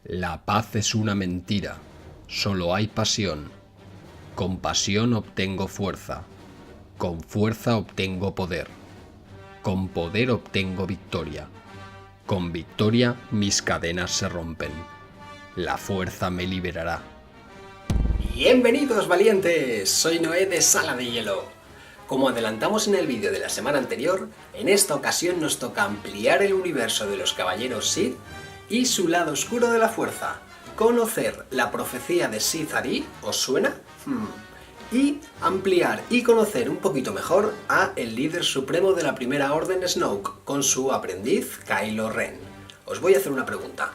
La paz es una mentira, solo hay pasión. Con pasión obtengo fuerza, con fuerza obtengo poder, con poder obtengo victoria, con victoria mis cadenas se rompen. La fuerza me liberará. Bienvenidos valientes, soy Noé de Sala de Hielo. Como adelantamos en el vídeo de la semana anterior, en esta ocasión nos toca ampliar el universo de los caballeros Sith y su lado oscuro de la fuerza, conocer la profecía de Sith-Ari, ¿os suena? Y ampliar y conocer un poquito mejor a el líder supremo de la Primera Orden Snoke, con su aprendiz Kylo Ren. Os voy a hacer una pregunta.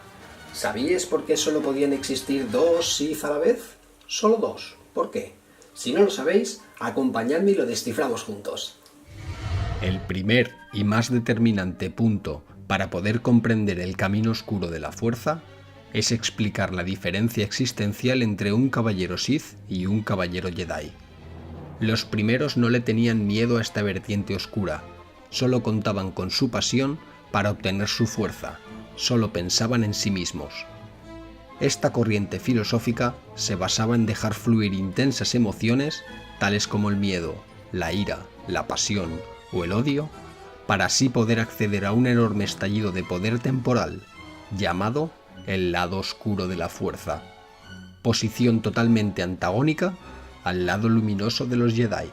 ¿Sabíais por qué solo podían existir dos Sith a la vez? Solo dos. ¿Por qué? Si no lo sabéis, acompañadme y lo desciframos juntos. El primer y más determinante punto para poder comprender el camino oscuro de la fuerza es explicar la diferencia existencial entre un caballero Sith y un caballero Jedi. Los primeros no le tenían miedo a esta vertiente oscura, solo contaban con su pasión para obtener su fuerza, solo pensaban en sí mismos. Esta corriente filosófica se basaba en dejar fluir intensas emociones tales como el miedo, la ira, la pasión o el odio, para así poder acceder a un enorme estallido de poder temporal, llamado el lado oscuro de la fuerza, posición totalmente antagónica al lado luminoso de los Jedi.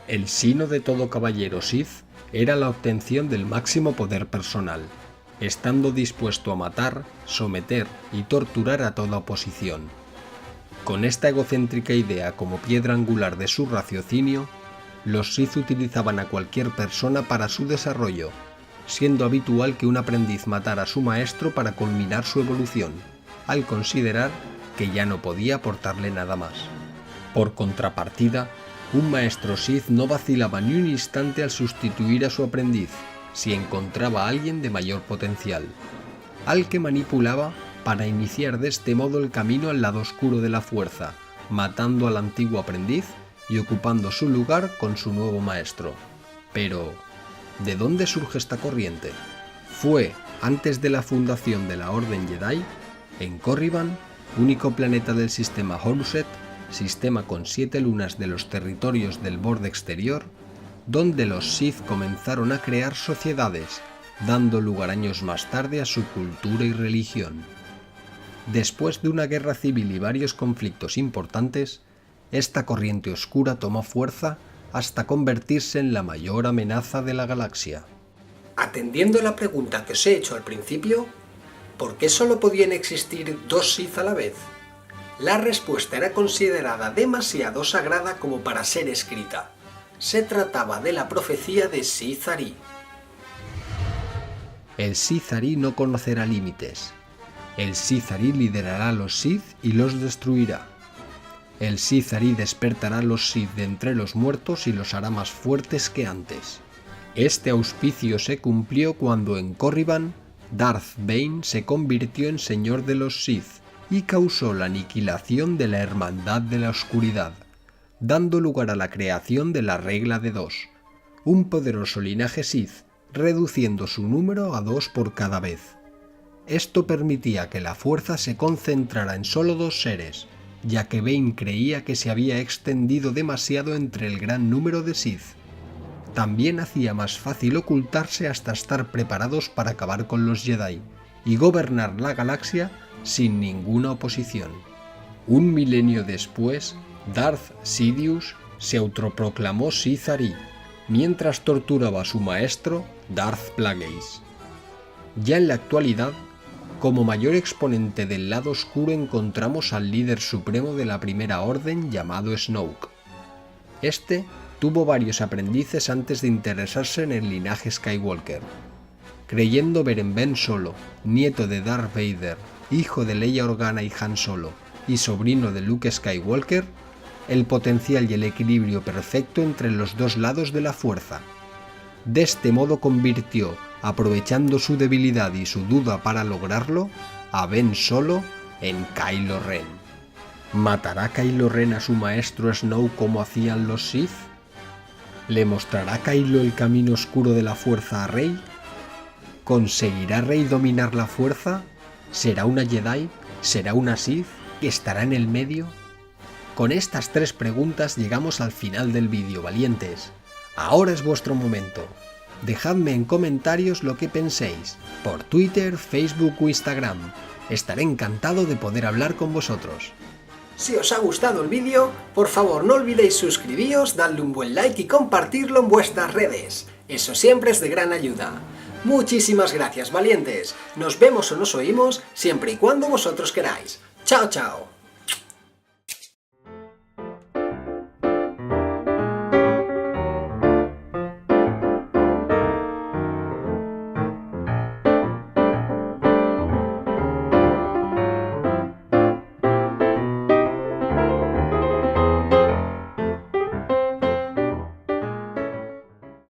El sino de todo caballero Sith era la obtención del máximo poder personal, estando dispuesto a matar, someter y torturar a toda oposición. Con esta egocéntrica idea como piedra angular de su raciocinio, los Sith utilizaban a cualquier persona para su desarrollo, siendo habitual que un aprendiz matara a su maestro para culminar su evolución, al considerar que ya no podía aportarle nada más. Por contrapartida, un maestro Sith no vacilaba ni un instante al sustituir a su aprendiz, si encontraba a alguien de mayor potencial, al que manipulaba para iniciar de este modo el camino al lado oscuro de la fuerza, matando al antiguo aprendiz y ocupando su lugar con su nuevo maestro. Pero, ¿de dónde surge esta corriente? Fue antes de la fundación de la Orden Jedi, en Corriban, único planeta del sistema Horushet, sistema con 7 lunas de los territorios del borde exterior, donde los Sith comenzaron a crear sociedades, dando lugar años más tarde a su cultura y religión. Después de una guerra civil y varios conflictos importantes, esta corriente oscura tomó fuerza hasta convertirse en la mayor amenaza de la galaxia. Atendiendo a la pregunta que os he hecho al principio, ¿por qué solo podían existir dos Sith a la vez? La respuesta era considerada demasiado sagrada como para ser escrita. Se trataba de la profecía de Sith-Ari. El Sith-Ari no conocerá límites. El Sith-Ari liderará a los Sith y los destruirá. El Sith-Ari despertará a los Sith de entre los muertos y los hará más fuertes que antes. Este auspicio se cumplió cuando en Corriban, Darth Bane se convirtió en señor de los Sith y causó la aniquilación de la Hermandad de la Oscuridad, dando lugar a la creación de la Regla de Dos, un poderoso linaje Sith, reduciendo su número a 2 por cada vez. Esto permitía que la fuerza se concentrara en solo 2 seres, ya que Bane creía que se había extendido demasiado entre el gran número de Sith. También hacía más fácil ocultarse hasta estar preparados para acabar con los Jedi y gobernar la galaxia sin ninguna oposición. Un milenio después, Darth Sidious se autoproclamó Sith-Ari, mientras torturaba a su maestro, Darth Plagueis. Ya en la actualidad, como mayor exponente del lado oscuro encontramos al líder supremo de la Primera Orden llamado Snoke. Este tuvo varios aprendices antes de interesarse en el linaje Skywalker, creyendo ver en Ben Solo, nieto de Darth Vader, hijo de Leia Organa y Han Solo, y sobrino de Luke Skywalker, el potencial y el equilibrio perfecto entre los dos lados de la fuerza. De este modo convirtió, aprovechando su debilidad y su duda para lograrlo, a Ben Solo en Kylo Ren. ¿Matará Kylo Ren a su maestro Snoke como hacían los Sith? ¿Le mostrará Kylo el camino oscuro de la fuerza a Rey? ¿Conseguirá Rey dominar la fuerza? ¿Será una Jedi? ¿Será una Sith que estará en el medio? Con estas 3 preguntas llegamos al final del vídeo, valientes. Ahora es vuestro momento. Dejadme en comentarios lo que penséis, por Twitter, Facebook o Instagram. Estaré encantado de poder hablar con vosotros. Si os ha gustado el vídeo, por favor no olvidéis suscribíos, darle un buen like y compartirlo en vuestras redes. Eso siempre es de gran ayuda. Muchísimas gracias, valientes. Nos vemos o nos oímos siempre y cuando vosotros queráis. ¡Chao, chao!